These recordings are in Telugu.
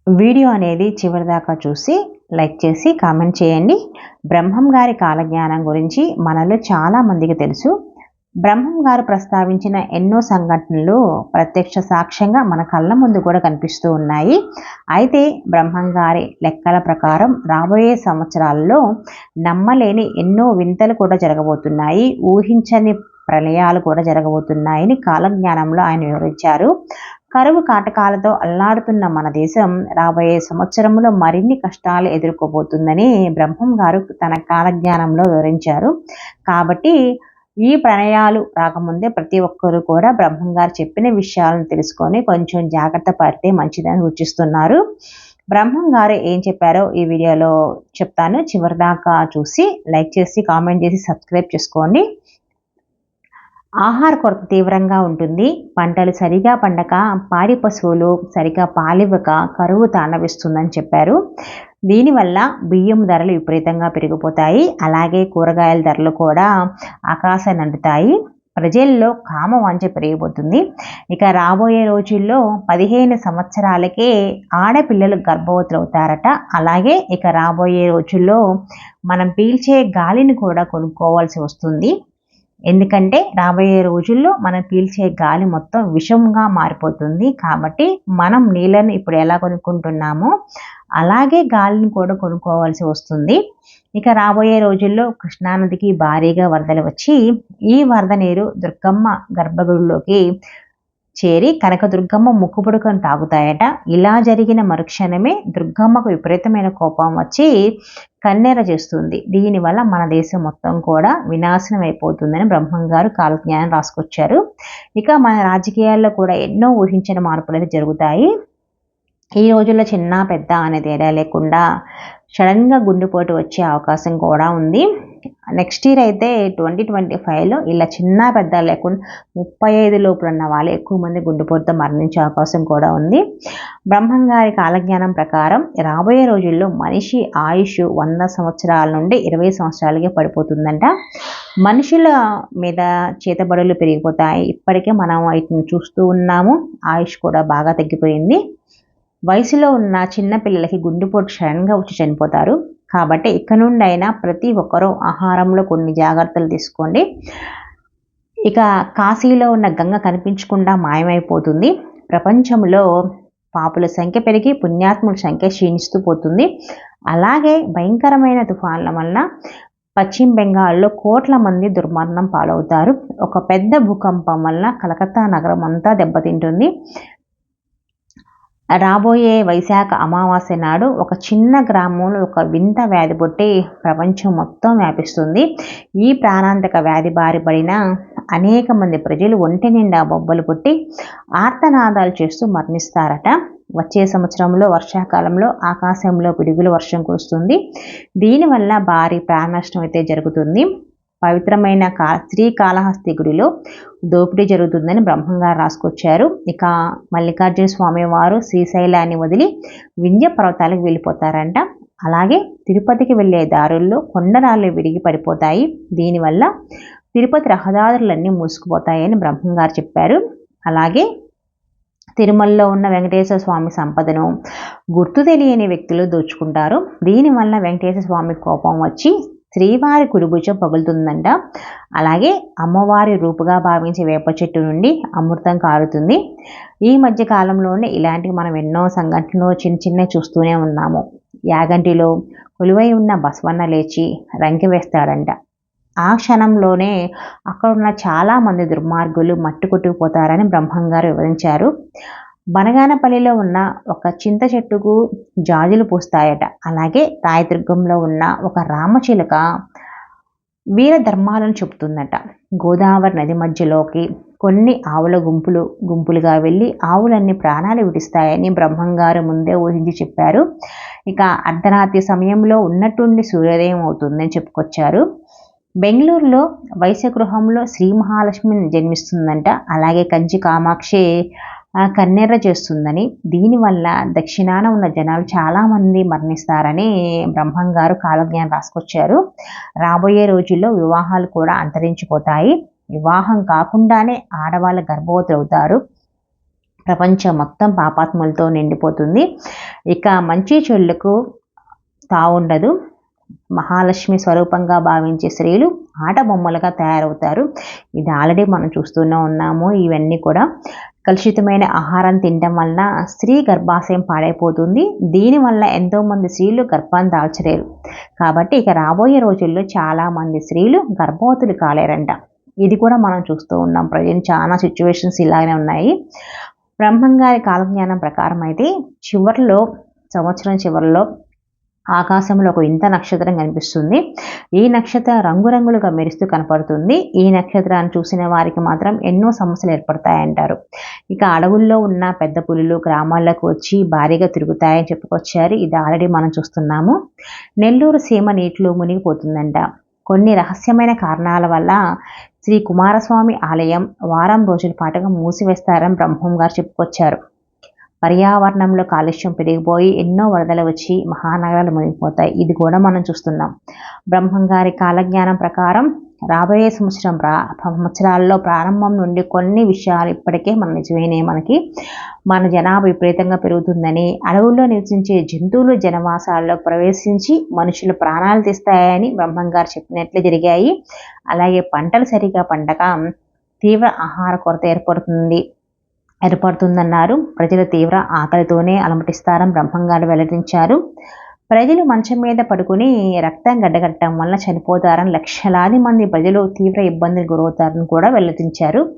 వీడియో అనేది చివరిదాకా చూసి లైక్ చేసి కామెంట్ చేయండి. బ్రహ్మం గారి కాలజ్ఞానం గురించి మనలో చాలా మందికి తెలుసు. బ్రహ్మం గారు ప్రస్తావించిన ఎన్నో సంఘటనలు ప్రత్యక్ష సాక్ష్యంగా మన కళ్ళ ముందు కూడా కనిపిస్తూ ఉన్నాయి. అయితే బ్రహ్మం గారి లెక్కల ప్రకారం రాబోయే సంవత్సరాల్లో నమ్మలేని ఎన్నో వింతలు కూడా జరగబోతున్నాయి. ఊహించని ప్రళయాలు కూడా జరగబోతున్నాయని కాలజ్ఞానంలో ఆయన వివరించారు. కరువు కాటకాలతో అల్లాడుతున్న మన దేశం రాబోయే సంవత్సరంలో మరిన్ని కష్టాలు ఎదుర్కోబోతుందని బ్రహ్మం గారు తన కాలజ్ఞానంలో వివరించారు. కాబట్టి ఈ ప్రణయాలు రాకముందే ప్రతి ఒక్కరూ కూడా బ్రహ్మం గారు చెప్పిన విషయాలను తెలుసుకొని కొంచెం జాగ్రత్త పడితే మంచిదని సూచిస్తున్నారు. బ్రహ్మం గారు ఏం చెప్పారో ఈ వీడియోలో చెప్తాను. చివరిదాకా చూసి లైక్ చేసి కామెంట్ చేసి సబ్స్క్రైబ్ చేసుకోండి. ఆహార కొరత తీవ్రంగా ఉంటుంది. పంటలు సరిగా పండక పాడి పశువులు సరిగా పాలివ్వక కరువు తాండవిస్తుందని చెప్పారు. దీనివల్ల బియ్యం ధరలు విపరీతంగా పెరిగిపోతాయి. అలాగే కూరగాయల ధరలు కూడా ఆకాశాన్ని అంటుతాయి. ప్రజల్లో కామవాంఛ పెరిగిపోతుంది. ఇక రాబోయే రోజుల్లో 15 సంవత్సరాలకే ఆడపిల్లలు గర్భవతులు అవుతారట. అలాగే ఇక రాబోయే రోజుల్లో మనం పీల్చే గాలిని కూడా కొనుక్కోవాల్సి వస్తుంది. ఎందుకంటే రాబోయే రోజుల్లో మనం పీల్చే గాలి మొత్తం విషంగా మారిపోతుంది. కాబట్టి మనం నీళ్ళను ఇప్పుడు ఎలా కొనుక్కుంటున్నామో అలాగే గాలిని కూడా కొనుక్కోవాల్సి వస్తుంది. ఇక రాబోయే రోజుల్లో కృష్ణానదికి భారీగా వరదలు వచ్చి ఈ వరద నీరు దుర్గమ్మ గర్భగుడిలోకి చేరి కనకదుర్గమ్మ ముక్కుపుడుకను తాగుతాయట. ఇలా జరిగిన మరుక్షణమే దుర్గమ్మకు విపరీతమైన కోపం వచ్చి కన్నెర చేస్తుంది. దీనివల్ల మన దేశం మొత్తం కూడా వినాశనం అయిపోతుందని బ్రహ్మం గారు కాలజ్ఞానం రాసుకొచ్చారు. ఇక మన రాజకీయాల్లో కూడా ఎన్నో ఊహించని మార్పులు అయితే జరుగుతాయి. ఈ రోజుల్లో చిన్న పెద్ద అనే తేడా లేకుండా సడన్గా గుండెపోటు వచ్చే అవకాశం కూడా ఉంది. నెక్స్ట్ ఇయర్ అయితే 2025లో ఇలా చిన్న పెద్ద లేకుండా 35 లోపల ఉన్న వాళ్ళు ఎక్కువ మంది గుండెపోటుతో మరణించే అవకాశం కూడా ఉంది. బ్రహ్మం గారి కాలజ్ఞానం ప్రకారం రాబోయే రోజుల్లో మనిషి ఆయుష్ 100 సంవత్సరాల నుండి 20 సంవత్సరాలకే పడిపోతుందంట. మనుషుల మీద చేతబడులు పెరిగిపోతాయి. ఇప్పటికే మనం వీటిని చూస్తూ ఉన్నాము. ఆయుష్ కూడా బాగా తగ్గిపోయింది. వయసులో ఉన్న చిన్న పిల్లలకి గుండెపోటు సడన్గా వచ్చి చనిపోతారు. కాబట్టి ఇక నుండి అయినా ప్రతి ఒక్కరూ ఆహారంలో కొన్ని జాగ్రత్తలు తీసుకోండి. ఇక కాశీలో ఉన్న గంగ కనిపించకుండా మాయమైపోతుంది. ప్రపంచంలో పాపుల సంఖ్య పెరిగి పుణ్యాత్ముల సంఖ్య క్షీణిస్తూ పోతుంది. అలాగే భయంకరమైన తుఫాన్ల వలన పశ్చిమ బెంగాల్లో కోట్ల మంది దుర్మరణం పాలవుతారు. ఒక పెద్ద భూకంపం వలన కలకత్తా నగరం అంతా దెబ్బతింటుంది. రాబోయే వైశాఖ అమావాస్య నాడు ఒక చిన్న గ్రామంలో ఒక వింత వ్యాధి పుట్టి ప్రపంచం మొత్తం వ్యాపిస్తుంది. ఈ ప్రాణాంతక వ్యాధి బారి పడిన అనేక మంది ప్రజలు ఒంటి నిండా బొబ్బలు పుట్టి ఆర్తనాదాలు చేస్తూ మరణిస్తారట. వచ్చే సంవత్సరంలో వర్షాకాలంలో ఆకాశంలో పిడుగుల వర్షం కురుస్తుంది. దీనివల్ల భారీ ప్రాణ నష్టం అయితే జరుగుతుంది. పవిత్రమైన శ్రీకాళహస్తి గుడిలో దోపిడీ జరుగుతుందని బ్రహ్మం గారు రాసుకొచ్చారు. ఇక మల్లికార్జున స్వామి వారు శ్రీశైలాన్ని వదిలి వింధ్య పర్వతాలకు వెళ్ళిపోతారంట. అలాగే తిరుపతికి వెళ్ళే దారుల్లో కొండరాళ్ళు విరిగి పడిపోతాయి. దీనివల్ల తిరుపతి రహదారులన్నీ మూసుకుపోతాయని బ్రహ్మం గారు చెప్పారు. అలాగే తిరుమలలో ఉన్న వెంకటేశ్వర స్వామి సంపదను గుర్తు తెలియని వ్యక్తులు దోచుకుంటారు. దీనివల్ల వెంకటేశ్వర స్వామి కోపం వచ్చి శ్రీవారి కుడిభుజం పగులుతుందంట. అలాగే అమ్మవారి రూపుగా భావించే వేప చెట్టు నుండి అమృతం కారుతుంది. ఈ మధ్య కాలంలోనే ఇలాంటివి మనం ఎన్నో సంఘటనలు చిన్న చూస్తూనే ఉన్నాము. యాగంటిలో కొలువై ఉన్న బసవన్న లేచి రంకె వేస్తాడంట. ఆ క్షణంలోనే అక్కడున్న చాలామంది దుర్మార్గులు మట్టి కొట్టుకుపోతారని బ్రహ్మం గారు వివరించారు. బనగానపల్లిలో ఉన్న ఒక చింత చెట్టుకు జాజులు పూస్తాయట. అలాగే రాయదుర్గంలో ఉన్న ఒక రామచిలుక వీర ధర్మాలను చెబుతుందట. గోదావరి నది మధ్యలోకి కొన్ని ఆవుల గుంపులుగా వెళ్ళి ఆవులన్నీ ప్రాణాలు విడిస్తాయని బ్రహ్మం గారు ముందే ఊహించి చెప్పారు. ఇక అర్ధరాత్రి సమయంలో ఉన్నట్టుండి సూర్యోదయం అవుతుందని చెప్పుకొచ్చారు. బెంగళూరులో వైశ్యగృహంలో శ్రీ మహాలక్ష్మి జన్మిస్తుందంట. అలాగే కంచి కామాక్షి కన్నెర్ర చేస్తుందని, దీనివల్ల దక్షిణాన ఉన్న జనాలు చాలామంది మరణిస్తారని బ్రహ్మం గారు కాలజ్ఞానం రాసుకొచ్చారు. రాబోయే రోజుల్లో వివాహాలు కూడా అంతరించిపోతాయి. వివాహం కాకుండానే ఆడవాళ్ళ గర్భవతులు అవుతారు. ప్రపంచం మొత్తం పాపాత్ములతో నిండిపోతుంది. ఇక మంచి చెడులకు తావుండదు. మహాలక్ష్మి స్వరూపంగా భావించే స్త్రీలు ఆట బొమ్మలుగా తయారవుతారు. ఇది ఆల్రెడీ మనం చూస్తూనే ఉన్నాము. ఇవన్నీ కూడా కలుషితమైన ఆహారం తినడం వలన స్త్రీ గర్భాశయం పాడైపోతుంది. దీనివల్ల ఎంతోమంది స్త్రీలు గర్భాన్ని దాల్చలేరు. కాబట్టి ఇక రాబోయే రోజుల్లో చాలామంది స్త్రీలు గర్భవతులు కాలేరంట. ఇది కూడా మనం చూస్తూ ఉన్నాం. ప్రజెంట్ చాలా సిచ్యువేషన్స్ ఇలానే ఉన్నాయి. బ్రహ్మంగారి కాలజ్ఞానం ప్రకారం అయితే సంవత్సరం చివరిలో ఆకాశంలో ఒక వింత నక్షత్రం కనిపిస్తుంది. ఈ నక్షత్రం రంగురంగులుగా మెరుస్తూ కనపడుతుంది. ఈ నక్షత్రాన్ని చూసిన వారికి మాత్రం ఎన్నో సమస్యలు ఏర్పడతాయంటారు. ఇక అడవుల్లో ఉన్న పెద్ద పులులు గ్రామాల్లోకి వచ్చి భారీగా తిరుగుతాయని చెప్పుకొచ్చారు. ఇది ఆల్రెడీ మనం చూస్తున్నాము. నెల్లూరు సీమ నీటిలో మునిగిపోతుందంట. కొన్ని రహస్యమైన కారణాల వల్ల శ్రీ కుమారస్వామి ఆలయం వారం రోజుల పాటుగా మూసివేస్తారని బ్రహ్మం గారు చెప్పుకొచ్చారు. పర్యావరణంలో కాలుష్యం పెరిగిపోయి ఎన్నో వరదలు వచ్చి మహానగరాలు మునిగిపోతాయి. ఇది కూడా మనం చూస్తున్నాం. బ్రహ్మంగారి కాలజ్ఞానం ప్రకారం రాబోయే సంవత్సరాల్లో ప్రారంభం నుండి కొన్ని విషయాలు ఇప్పటికే నిజమైనవి. మన జనాభా విపరీతంగా పెరుగుతుందని, అడవుల్లో నివసించే జంతువులు జనవాసాల్లో ప్రవేశించి మనుషుల ప్రాణాలు తీస్తాయని బ్రహ్మంగారు చెప్పినట్లు జరిగాయి. అలాగే పంటలు సరిగా పండక తీవ్ర ఆహార కొరత ఏర్పడుతుందన్నారు. ప్రజలు తీవ్ర ఆకలితోనే అలమటిస్తారని బ్రహ్మంగారు వెల్లడించారు. ప్రజలు మంచం మీద పడుకుని రక్తం గడ్డగట్టడం వల్ల చనిపోతారని, లక్షలాది మంది ప్రజలు తీవ్ర ఇబ్బందులు గురవుతారని కూడా వెల్లడించారు.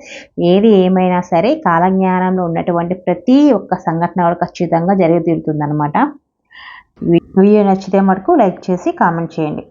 ఏది ఏమైనా సరే కాలజ్ఞానంలో ఉన్నటువంటి ప్రతి ఒక్క సంఘటన కూడా ఖచ్చితంగా జరిగి తీరుతుందన్నమాట. వీడియో నచ్చితే మటుకు లైక్ చేసి కామెంట్ చేయండి.